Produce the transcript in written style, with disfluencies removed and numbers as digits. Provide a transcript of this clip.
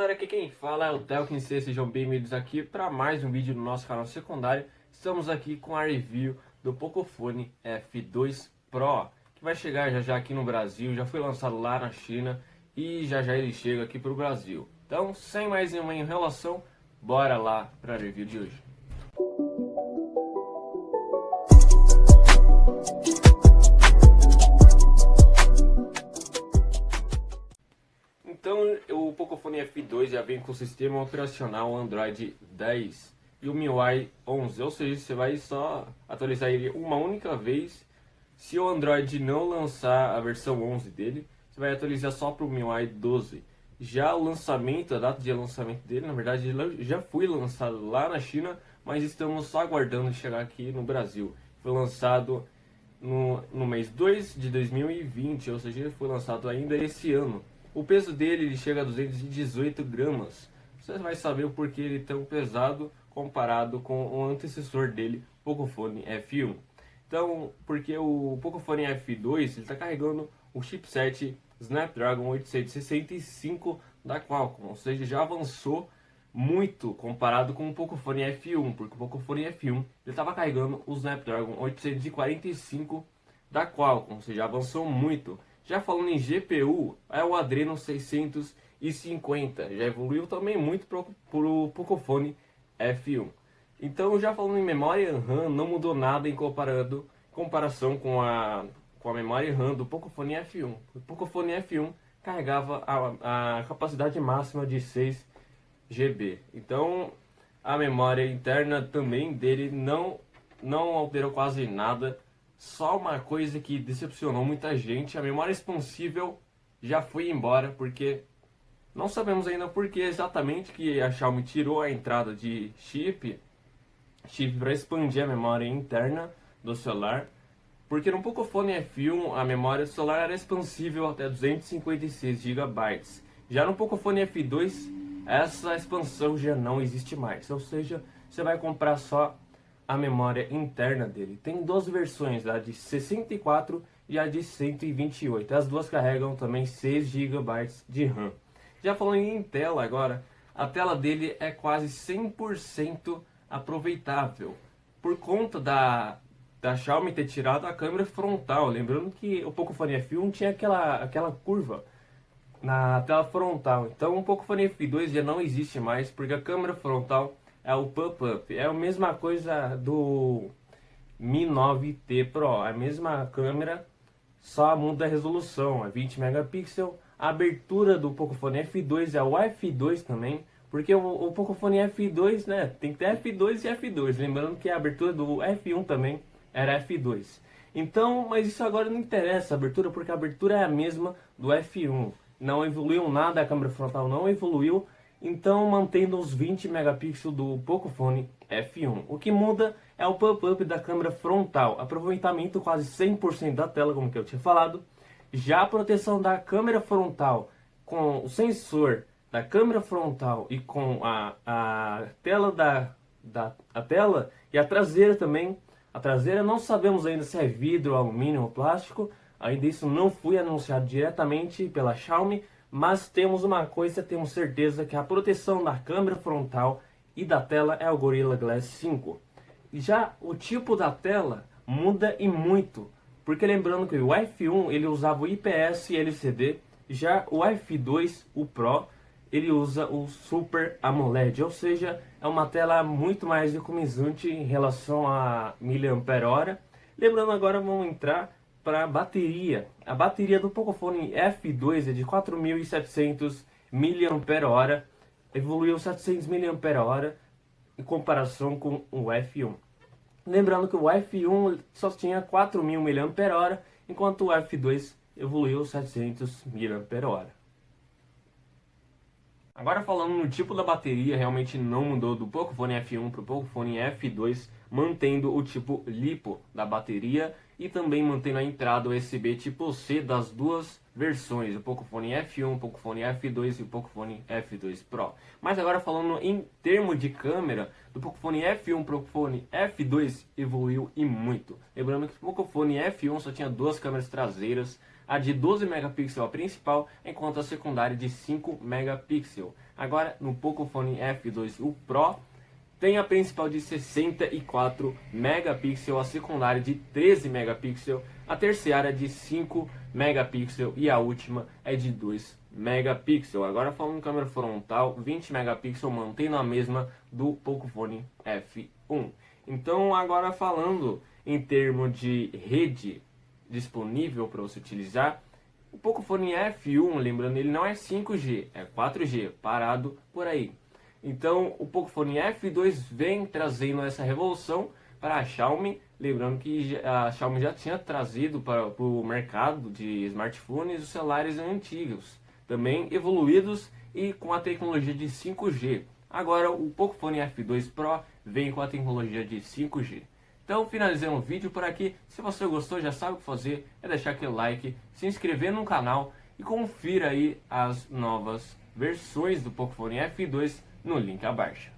galera, aqui quem fala é o Telkin C, sejam bem-vindos aqui para mais um vídeo no nosso canal secundário. Estamos aqui com a review do Pocophone F2 Pro, que vai chegar já já aqui no Brasil, já foi lançado lá na China e já já ele chega aqui para o Brasil. Então, sem mais nenhuma enrolação, bora lá para a review de hoje. Então, o Pocophone F2 já vem com o sistema operacional Android 10 e o MIUI 11, ou seja, você vai só atualizar ele uma única vez. Se o Android não lançar a versão 11 dele, você vai atualizar só para o MIUI 12. Já o lançamento, a data de lançamento dele, na verdade, ele já foi lançado lá na China, mas estamos só aguardando chegar aqui no Brasil. Foi lançado no mês 2 de 2020, ou seja, foi lançado ainda esse ano. O peso dele ele chega a 218 gramas. Você vai saber o porquê ele é tão pesado comparado com o antecessor dele, Pocophone F1. Então, porque o Pocophone F2 está carregando o chipset Snapdragon 865 da Qualcomm, ou seja, já avançou muito comparado com o Pocophone F1, porque o Pocophone F1 estava carregando o Snapdragon 845 da Qualcomm, ou seja, avançou muito. Já falando em GPU, é o Adreno 650, já evoluiu também muito para o Pocophone F1. Então, já falando em memória RAM, não mudou nada em comparação com a memória RAM do Pocophone F1. O Pocophone F1 carregava a capacidade máxima de 6 GB. Então, a memória interna também dele não alterou quase nada. Só uma coisa que decepcionou muita gente, a memória expansível já foi embora, porque não sabemos ainda por que exatamente que a Xiaomi tirou a entrada de chip para expandir a memória interna do celular, porque no Pocophone F1 a memória do celular era expansível até 256 GB. Já no Pocophone F2 essa expansão já não existe mais, ou seja, você vai comprar só a memória interna dele. Tem duas versões, a de 64 e a de 128. As duas carregam também 6 GB de RAM. Já falando em tela agora, a tela dele é quase 100% aproveitável, por conta da Xiaomi ter tirado a câmera frontal. Lembrando que o Pocophone F1 tinha aquela curva na tela frontal. Então o Pocophone F2 já não existe mais, porque a câmera frontal é o pop-up. É a mesma coisa do Mi 9T Pro, a mesma câmera, só muda a resolução, é 20 megapixels. A abertura do Pocophone F2 é o F2 também, porque o Pocophone F2, né, tem que ter F2 e F2, lembrando que a abertura do F1 também era F2. Então, mas isso agora não interessa a abertura, porque a abertura é a mesma do F1. Não evoluiu nada, a câmera frontal não evoluiu. Então, mantendo os 20 megapixels do Pocophone F1. O que muda é o pop-up da câmera frontal. Aproveitamento quase 100% da tela, como que eu tinha falado. Já a proteção da câmera frontal com o sensor da câmera frontal e com a tela a tela e a traseira também. A traseira não sabemos ainda se é vidro, alumínio ou plástico. Ainda isso não foi anunciado diretamente pela Xiaomi. Mas temos uma coisa, temos certeza que a proteção da câmera frontal e da tela é o Gorilla Glass 5. E já o tipo da tela muda e muito, porque lembrando que o F1 ele usava o IPS LCD, já o F2, o Pro, ele usa o Super AMOLED, ou seja, é uma tela muito mais economizante em relação a mAh. Lembrando agora, vamos entrar para a bateria. A bateria do Pocophone F2 é de 4.700 mAh, evoluiu 700 mAh em comparação com o F1. Lembrando que o F1 só tinha 4.000 mAh, enquanto o F2 evoluiu 700 mAh. Agora falando no tipo da bateria, realmente não mudou do Pocophone F1 para o Pocophone F2, mantendo o tipo LiPo da bateria e também mantendo a entrada USB tipo C das duas versões, o Pocophone F1, o Pocophone F2 e o Pocophone F2 Pro. Mas agora falando em termos de câmera, do Pocophone F1 para o Pocophone F2 evoluiu e muito. Lembrando que o Pocophone F1 só tinha duas câmeras traseiras, A de 12 megapixels a principal, enquanto a secundária de 5 megapixels. Agora, no Pocophone F2, o Pro tem a principal de 64 megapixels, a secundária de 13 megapixels, a terciária de 5 megapixels e a última é de 2 megapixels. Agora falando em câmera frontal, 20 megapixels, mantendo a mesma do Pocophone F1. Então agora falando em termos de rede disponível para você utilizar, o Pocophone F1, lembrando, ele não é 5G, é 4G, parado por aí. Então o Pocophone F2 vem trazendo essa revolução para a Xiaomi, lembrando que a Xiaomi já tinha trazido para o mercado de smartphones os celulares antigos, também evoluídos e com a tecnologia de 5G. Agora o Pocophone F2 Pro vem com a tecnologia de 5G. Então finalizando o vídeo por aqui. Se você gostou, já sabe o que fazer, é deixar aquele like, se inscrever no canal e confira aí as novas versões do Pocophone F2 no link abaixo.